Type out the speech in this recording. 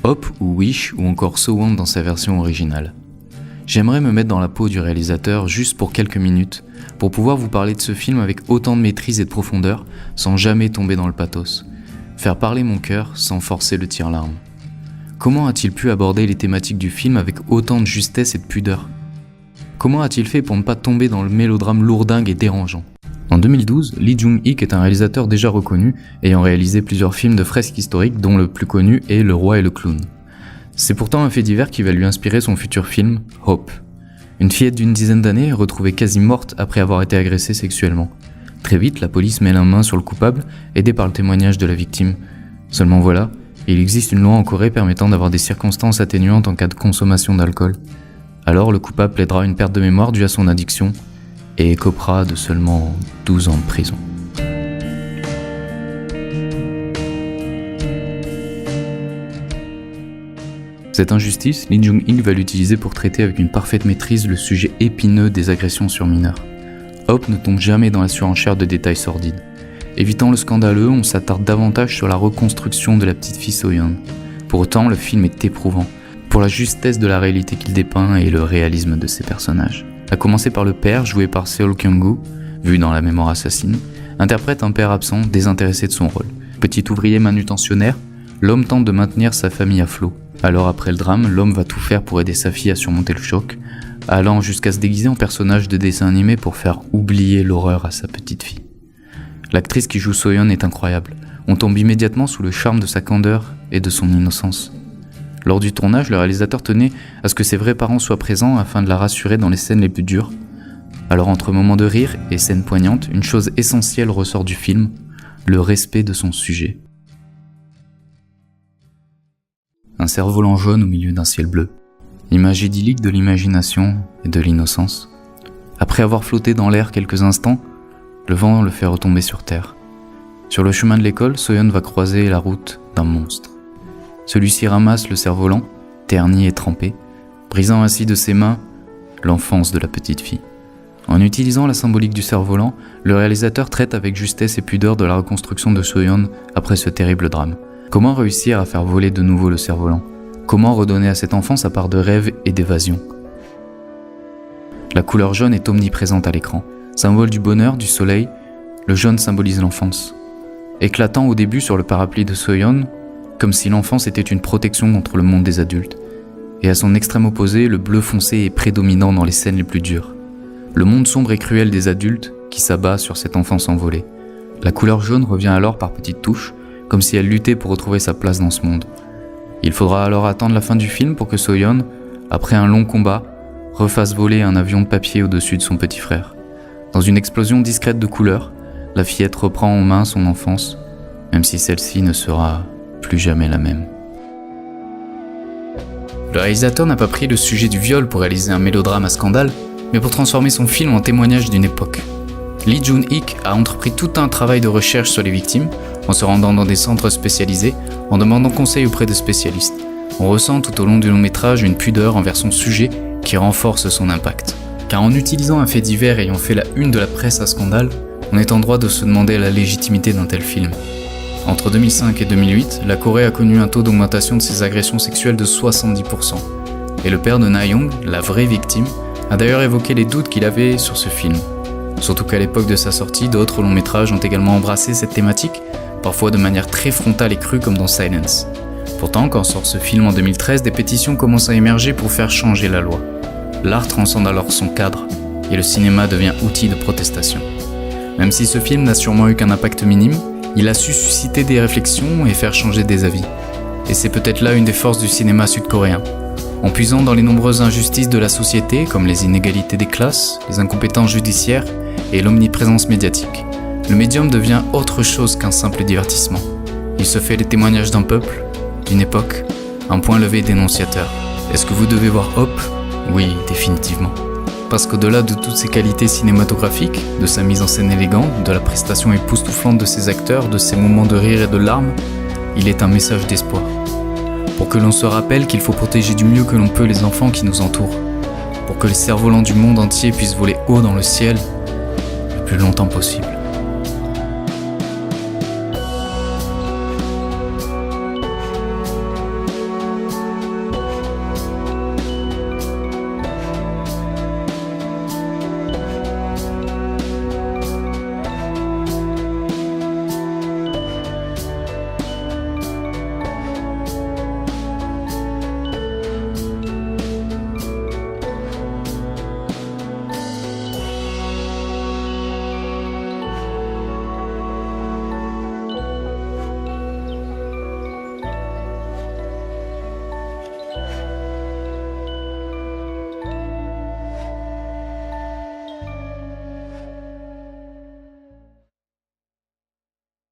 Hop ou Wish ou encore So Want dans sa version originale. J'aimerais me mettre dans la peau du réalisateur juste pour quelques minutes, pour pouvoir vous parler de ce film avec autant de maîtrise et de profondeur, sans jamais tomber dans le pathos. Faire parler mon cœur sans forcer le tire-larme. Comment a-t-il pu aborder les thématiques du film avec autant de justesse et de pudeur ? Comment a-t-il fait pour ne pas tomber dans le mélodrame lourdingue et dérangeant ? En 2012, Lee Jung-ik est un réalisateur déjà reconnu, ayant réalisé plusieurs films de fresques historiques dont le plus connu est Le Roi et le Clown. C'est pourtant un fait divers qui va lui inspirer son futur film, Hope. Une fillette d'une dizaine d'années est retrouvée quasi morte après avoir été agressée sexuellement. Très vite, la police met la main sur le coupable, aidé par le témoignage de la victime. Seulement voilà, il existe une loi en Corée permettant d'avoir des circonstances atténuantes en cas de consommation d'alcool. Alors le coupable plaidera une perte de mémoire due à son addiction, et écopera de seulement 12 ans de prison. Cette injustice, Lee Jung-ik va l'utiliser pour traiter avec une parfaite maîtrise le sujet épineux des agressions sur mineurs. Hope ne tombe jamais dans la surenchère de détails sordides. Évitant le scandaleux, on s'attarde davantage sur la reconstruction de la petite fille So-yeon. Pour autant, le film est éprouvant, pour la justesse de la réalité qu'il dépeint et le réalisme de ses personnages. À commencer par le père, joué par Seo Kyung-gu, vu dans La Mémoire assassine, interprète un père absent, désintéressé de son rôle. Petit ouvrier manutentionnaire, l'homme tente de maintenir sa famille à flot. Alors après le drame, l'homme va tout faire pour aider sa fille à surmonter le choc, allant jusqu'à se déguiser en personnage de dessin animé pour faire oublier l'horreur à sa petite fille. L'actrice qui joue So-yeon est incroyable. On tombe immédiatement sous le charme de sa candeur et de son innocence. Lors du tournage, le réalisateur tenait à ce que ses vrais parents soient présents afin de la rassurer dans les scènes les plus dures. Alors entre moments de rire et scènes poignantes, une chose essentielle ressort du film, le respect de son sujet. Un cerf-volant jaune au milieu d'un ciel bleu. Image idyllique de l'imagination et de l'innocence. Après avoir flotté dans l'air quelques instants, le vent le fait retomber sur terre. Sur le chemin de l'école, So-yeon va croiser la route d'un monstre. Celui-ci ramasse le cerf-volant, terni et trempé, brisant ainsi de ses mains l'enfance de la petite fille. En utilisant la symbolique du cerf-volant, le réalisateur traite avec justesse et pudeur de la reconstruction de So-yeon après ce terrible drame. Comment réussir à faire voler de nouveau le cerf-volant ? Comment redonner à cet enfant sa part de rêve et d'évasion ? La couleur jaune est omniprésente à l'écran. Symbole du bonheur, du soleil, le jaune symbolise l'enfance. Éclatant au début sur le parapluie de So-yeon, comme si l'enfance était une protection contre le monde des adultes. Et à son extrême opposé, le bleu foncé est prédominant dans les scènes les plus dures. Le monde sombre et cruel des adultes qui s'abat sur cette enfance envolée. La couleur jaune revient alors par petites touches, comme si elle luttait pour retrouver sa place dans ce monde. Il faudra alors attendre la fin du film pour que So-yeon, après un long combat, refasse voler un avion de papier au-dessus de son petit frère. Dans une explosion discrète de couleurs, la fillette reprend en main son enfance, même si celle-ci ne sera plus jamais la même. Le réalisateur n'a pas pris le sujet du viol pour réaliser un mélodrame à scandale, mais pour transformer son film en témoignage d'une époque. Lee Jung-ik a entrepris tout un travail de recherche sur les victimes, en se rendant dans des centres spécialisés, en demandant conseil auprès de spécialistes. On ressent tout au long du long métrage une pudeur envers son sujet qui renforce son impact. Car en utilisant un fait divers ayant fait la une de la presse à scandale, on est en droit de se demander la légitimité d'un tel film. Entre 2005 et 2008, la Corée a connu un taux d'augmentation de ses agressions sexuelles de 70%. Et le père de Na-young, la vraie victime, a d'ailleurs évoqué les doutes qu'il avait sur ce film. Surtout qu'à l'époque de sa sortie, d'autres longs métrages ont également embrassé cette thématique, parfois de manière très frontale et crue comme dans Silence. Pourtant, quand sort ce film en 2013, des pétitions commencent à émerger pour faire changer la loi. L'art transcende alors son cadre, et le cinéma devient outil de protestation. Même si ce film n'a sûrement eu qu'un impact minime, il a su susciter des réflexions et faire changer des avis. Et c'est peut-être là une des forces du cinéma sud-coréen. En puisant dans les nombreuses injustices de la société, comme les inégalités des classes, les incompétences judiciaires et l'omniprésence médiatique, le médium devient autre chose qu'un simple divertissement. Il se fait les témoignages d'un peuple, d'une époque, un point levé dénonciateur. Est-ce que vous devez voir Hope ? Oui, définitivement. Parce qu'au-delà de toutes ses qualités cinématographiques, de sa mise en scène élégante, de la prestation époustouflante de ses acteurs, de ses moments de rire et de larmes, il est un message d'espoir. Pour que l'on se rappelle qu'il faut protéger du mieux que l'on peut les enfants qui nous entourent. Pour que les cerfs-volants du monde entier puissent voler haut dans le ciel le plus longtemps possible.